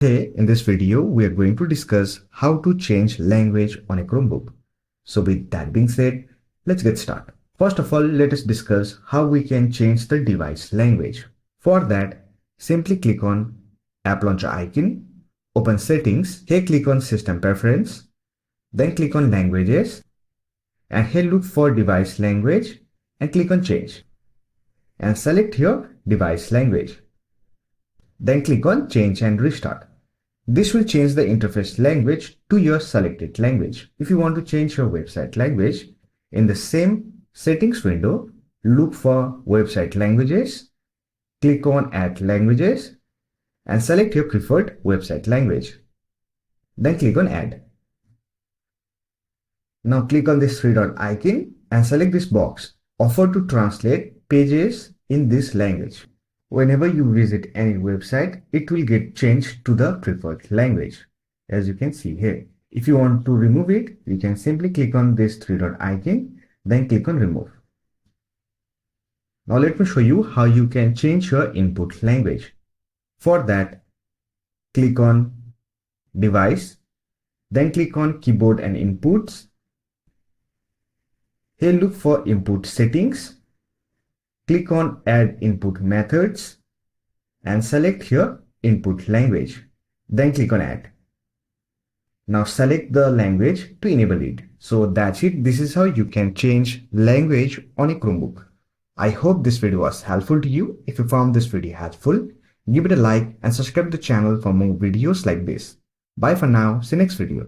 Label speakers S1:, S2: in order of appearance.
S1: Hey, in this video, we are going to discuss how to change language on a Chromebook. So with that being said, let's get started. First of all, let us discuss how we can change the device language. For that, simply click on App Launcher icon, open Settings, here click on System Preference, then click on Languages, and here look for Device Language and click on Change. And select here Device Language. Then click on Change and Restart. This will change the interface language to your selected language. If you want to change your website language, in the same settings window, look for website languages, click on Add Languages, and select your preferred website language. Then click on Add. Now click on this three dot icon and select this box, Offer to translate pages in this language. Whenever you visit any website, it will get changed to the preferred language, as you can see here. If you want to remove it, you can simply click on this three dot icon, then click on Remove. Now let me show you how you can change your input language. For that, click on Device, then click on Keyboard and Inputs. Here look for Input Settings. Click on Add Input Methods and select here Input Language. Then click on Add. Now select the language to enable it. So that's it. This is how you can change language on a Chromebook. I hope this video was helpful to you. If you found this video helpful, give it a like and subscribe to the channel for more videos like this. Bye for now. See you next video.